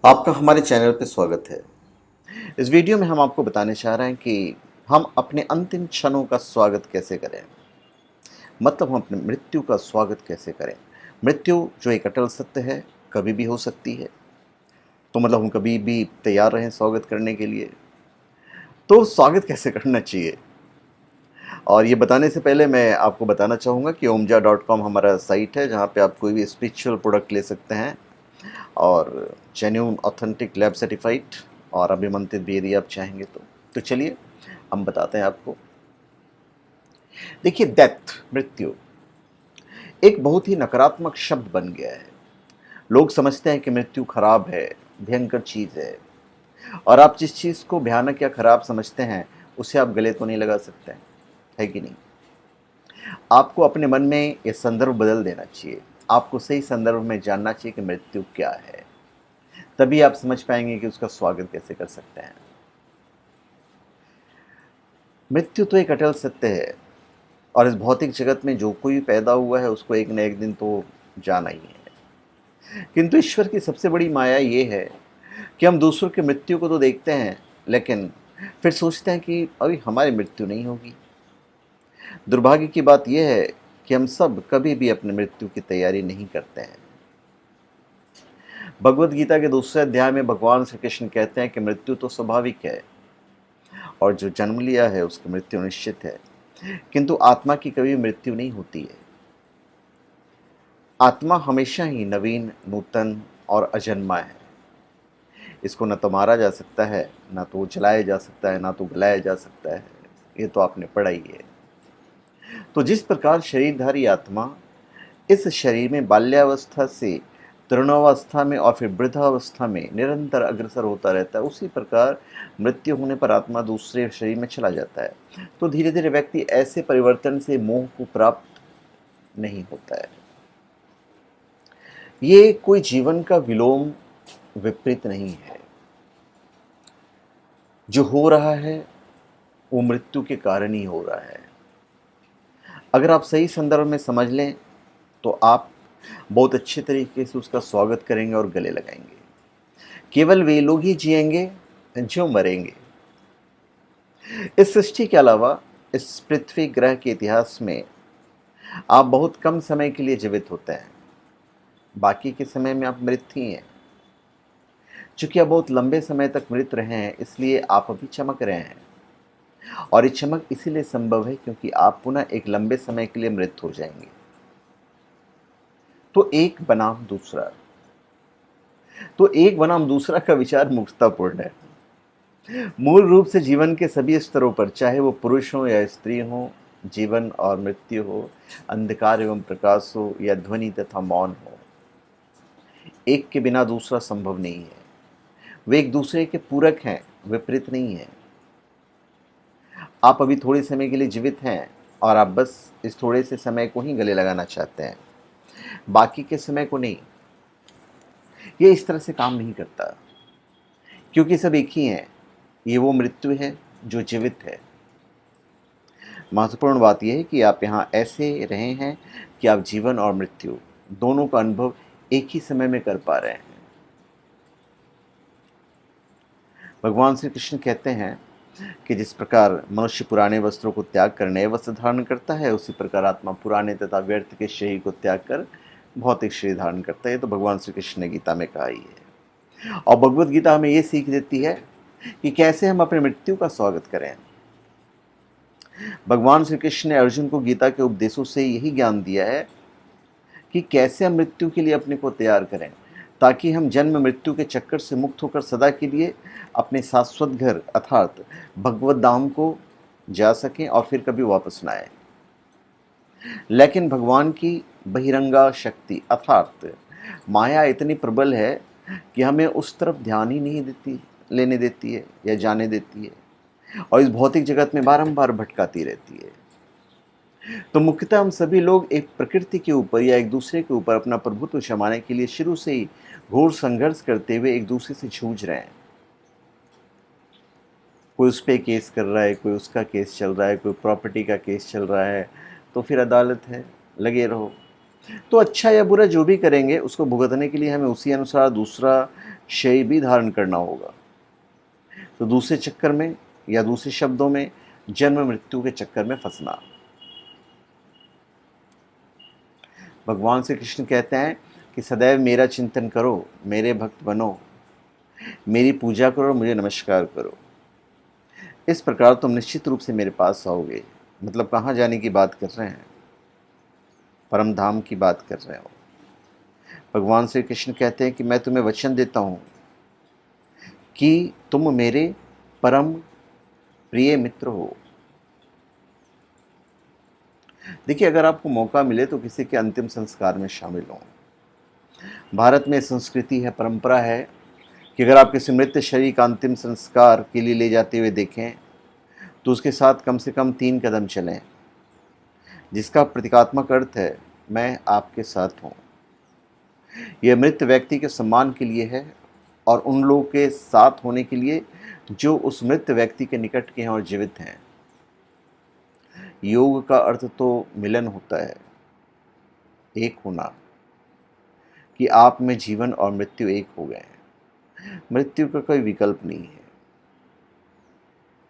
आपका हमारे चैनल पे स्वागत है। इस वीडियो में हम आपको बताने चाह रहे हैं कि हम अपने अंतिम क्षणों का स्वागत कैसे करें। मतलब हम अपने मृत्यु का स्वागत कैसे करें। मृत्यु जो एक अटल सत्य है, कभी भी हो सकती है। तो मतलब हम कभी भी तैयार रहें स्वागत करने के लिए। तो स्वागत कैसे करना चाहिए? और ये बताने से पहले मैं आपको बताना चाहूँगा कि omja.com हमारा साइट है, जहाँ पे आप कोई भी स्पिरिचुअल प्रोडक्ट ले सकते हैं और जेन्युइन ऑथेंटिक लैब सर्टिफाइड और अभिमंत्रित भी यदि आप चाहेंगे तो चलिए हम बताते हैं आपको। देखिए, डेथ, मृत्यु एक बहुत ही नकारात्मक शब्द बन गया है। लोग समझते हैं कि मृत्यु खराब है, भयंकर चीज़ है। और आप जिस चीज़ को भयानक या खराब समझते हैं, उसे आप गले तो नहीं लगा सकते हैं, है कि नहीं? आपको अपने मन में ये संदर्भ बदल देना चाहिए। आपको सही संदर्भ में जानना चाहिए कि मृत्यु क्या है। तभी आप समझ पाएंगे कि उसका स्वागत कैसे कर सकते हैं। मृत्यु तो एक अटल सत्य है और इस भौतिक जगत में जो कोई पैदा हुआ है उसको एक न एक दिन तो जाना ही है। किंतु ईश्वर की सबसे बड़ी माया ये है कि हम दूसरों की मृत्यु को तो देखते हैं, लेकिन फिर सोचते हैं कि अभी हमारी मृत्यु नहीं होगी। दुर्भाग्य की बात यह है कि हम सब कभी भी अपनी मृत्यु की तैयारी नहीं करते हैं। भगवत गीता के दूसरे अध्याय में भगवान श्री कृष्ण कहते हैं कि मृत्यु तो स्वाभाविक है और जो जन्म लिया है उसकी मृत्यु निश्चित है, किंतु आत्मा की कभी मृत्यु नहीं होती है। आत्मा हमेशा ही नवीन, नूतन और अजन्मा है। इसको न तो मारा जा सकता है, ना तो जलाया जा सकता है, ना तो गलाया जा सकता है। ये तो आपने पढ़ा ही है। तो जिस प्रकार शरीरधारी आत्मा इस शरीर में बाल्यावस्था से तरुणावस्था में और फिर वृद्धावस्था में निरंतर अग्रसर होता रहता है, उसी प्रकार मृत्यु होने पर आत्मा दूसरे शरीर में चला जाता है। तो धीरे धीरे व्यक्ति ऐसे परिवर्तन से मोह को प्राप्त नहीं होता है। ये कोई जीवन का विलोम विपरीत नहीं है। जो हो रहा है वो मृत्यु के कारण ही हो रहा है। अगर आप सही संदर्भ में समझ लें तो आप बहुत अच्छे तरीके से उसका स्वागत करेंगे और गले लगाएंगे। केवल वे लोग ही जिएंगे जो मरेंगे। इस सृष्टि के अलावा इस पृथ्वी ग्रह के इतिहास में आप बहुत कम समय के लिए जीवित होते हैं। बाकी के समय में आप मृत ही हैं। चूंकि आप बहुत लंबे समय तक मृत रहे हैं, इसलिए आप अभी चमक रहे हैं। और ये चमक इसीलिए संभव है क्योंकि आप पुनः एक लंबे समय के लिए मृत हो जाएंगे। तो एक बनाम दूसरा, का विचार मूर्खतापूर्ण है। मूल रूप से जीवन के सभी स्तरों पर, चाहे वो पुरुष हो या स्त्री हो, जीवन और मृत्यु हो, अंधकार एवं प्रकाश हो या ध्वनि तथा मौन हो, एक के बिना दूसरा संभव नहीं है। वे एक दूसरे के पूरक हैं, विपरीत नहीं है। आप अभी थोड़े समय के लिए जीवित हैं और आप बस इस थोड़े से समय को ही गले लगाना चाहते हैं, बाकी के समय को नहीं। ये इस तरह से काम नहीं करता, क्योंकि सब एक ही हैं। ये वो मृत्यु है जो जीवित है। महत्वपूर्ण बात यह है कि आप यहाँ ऐसे रहे हैं कि आप जीवन और मृत्यु दोनों का अनुभव एक ही समय में कर पा रहे हैं। भगवान श्री कृष्ण कहते हैं कि जिस प्रकार मनुष्य पुराने वस्त्रों को त्याग कर नए वस्त्र धारण करता है, उसी प्रकार आत्मा पुराने तथा व्यर्थ के शरीर को त्याग कर भौतिक शरीर धारण करता है। तो भगवान श्री कृष्ण ने गीता में कहा ही है। और भगवत गीता हमें ये सीख देती है कि कैसे हम अपने मृत्यु का स्वागत करें। भगवान श्री कृष्ण ने अर्जुन को गीता के उपदेशों से यही ज्ञान दिया है कि कैसे हम मृत्यु के लिए अपने को तैयार करें, ताकि हम जन्म मृत्यु के चक्कर से मुक्त होकर सदा के लिए अपने शाश्वत घर अर्थात भगवत धाम को जा सकें और फिर कभी वापस न आए। लेकिन भगवान की बहिरंगा शक्ति अर्थात माया इतनी प्रबल है कि हमें उस तरफ ध्यान ही नहीं देती, लेने देती है या जाने देती है, और इस भौतिक जगत में बारंबार भटकाती रहती है। तो मुख्यतः हम सभी लोग एक प्रकृति के ऊपर या एक दूसरे के ऊपर अपना प्रभुत्व जमाने के लिए शुरू से ही घोर संघर्ष करते हुए एक दूसरे से जूझ रहे हैं। कोई उस पर केस कर रहा है, कोई उसका केस चल रहा है, कोई प्रॉपर्टी का केस चल रहा है, तो फिर अदालत है, लगे रहो। तो अच्छा या बुरा जो भी करेंगे उसको भुगतने के लिए हमें उसी अनुसार दूसरा शरीर भी धारण करना होगा। तो दूसरे चक्कर में या दूसरे शब्दों में जन्म मृत्यु के चक्कर में फंसना। भगवान श्री कृष्ण कहते हैं कि सदैव मेरा चिंतन करो, मेरे भक्त बनो, मेरी पूजा करो और मुझे नमस्कार करो। इस प्रकार तुम निश्चित रूप से मेरे पास आओगे। मतलब कहाँ जाने की बात कर रहे हैं? परम धाम की बात कर रहे हो। भगवान श्री कृष्ण कहते हैं कि मैं तुम्हें वचन देता हूँ कि तुम मेरे परम प्रिय मित्र हो। देखिए, अगर आपको मौका मिले तो किसी के अंतिम संस्कार में शामिल हो। भारत में संस्कृति है, परंपरा है कि अगर आप किसी मृत शरीर का अंतिम संस्कार के लिए ले जाते हुए देखें तो उसके साथ कम से कम 3 कदम चलें, जिसका प्रतीकात्मक अर्थ है मैं आपके साथ हूँ। यह मृत व्यक्ति के सम्मान के लिए है और उन लोगों के साथ होने के लिए जो उस मृत व्यक्ति के निकट के हैं और जीवित हैं। योग का अर्थ तो मिलन होता है, एक होना, कि आप में जीवन और मृत्यु एक हो गए हैं। मृत्यु का कोई विकल्प नहीं है,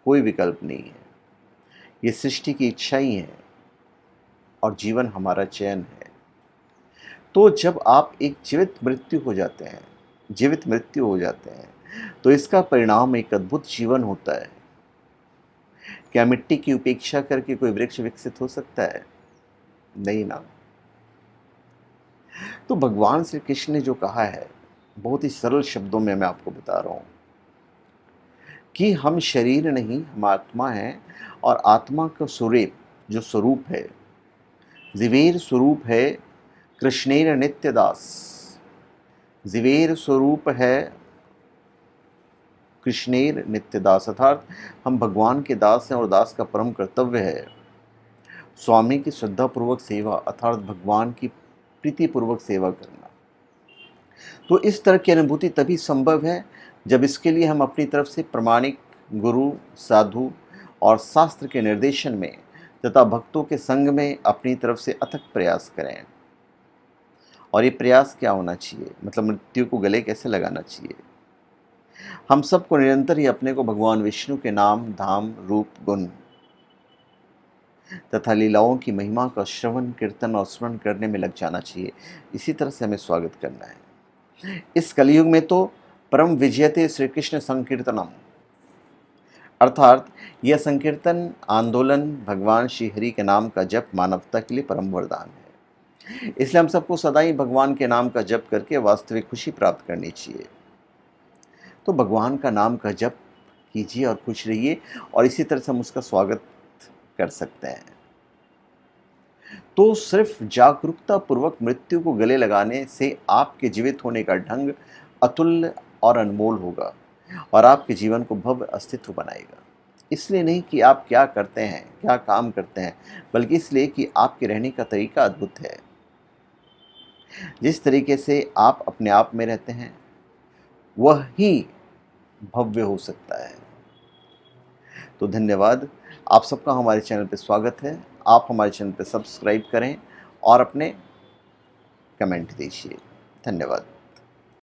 कोई विकल्प नहीं है। ये सृष्टि की इच्छा ही है और जीवन हमारा चयन है। तो जब आप एक जीवित मृत्यु हो जाते हैं, जीवित मृत्यु हो जाते हैं, तो इसका परिणाम एक अद्भुत जीवन होता है। क्या मिट्टी की उपेक्षा करके कोई वृक्ष विकसित हो सकता है? नहीं ना। तो भगवान श्री कृष्ण ने जो कहा है, बहुत ही सरल शब्दों में मैं आपको बता रहा हूँ कि हम शरीर नहीं, हम आत्मा हैं और आत्मा का जो स्वरूप है, जीवेर स्वरूप है कृष्णेर नित्य दास। जीवेर स्वरूप है कृष्णेर नित्य दास, अर्थात हम भगवान के दास हैं और दास का परम कर्तव्य है स्वामी की श्रद्धापूर्वक सेवा, अर्थात भगवान की प्रीतिपूर्वक सेवा करना। तो इस तरह की अनुभूति तभी संभव है जब इसके लिए हम अपनी तरफ से प्रामाणिक गुरु, साधु और शास्त्र के निर्देशन में तथा भक्तों के संग में अपनी तरफ से अथक प्रयास करें। और ये प्रयास क्या होना चाहिए? मतलब मृत्यु को गले कैसे लगाना चाहिए? हम सबको निरंतर ही अपने को भगवान विष्णु के नाम, धाम, रूप, गुण तथा लीलाओं की महिमा का श्रवण, कीर्तन और स्मरण करने में लग जाना चाहिए। इसी तरह से हमें स्वागत करना है। इस कलयुग में तो परम विजयते श्री कृष्ण संकीर्तनम, अर्थात यह संकीर्तन आंदोलन भगवान श्री हरि के नाम का जप मानवता के लिए परम वरदान है। इसलिए हम सबको सदा ही भगवान के नाम का जप करके वास्तविक खुशी प्राप्त करनी चाहिए। तो भगवान का नाम का जप कीजिए और खुश रहिए, और इसी तरह से हम उसका स्वागत कर सकते हैं। तो सिर्फ जागरूकता पूर्वक मृत्यु को गले लगाने से आपके जीवित होने का ढंग अतुल्य और अनमोल होगा और आपके जीवन को भव्य अस्तित्व बनाएगा। इसलिए नहीं कि आप क्या करते हैं, क्या काम करते हैं, बल्कि इसलिए कि आपके रहने का तरीका अद्भुत है। जिस तरीके से आप अपने आप में रहते हैं वह ही भव्य हो सकता है। तो धन्यवाद, आप सबका हमारे चैनल पे स्वागत है। आप हमारे चैनल पे सब्सक्राइब करें और अपने कमेंट दीजिए। धन्यवाद।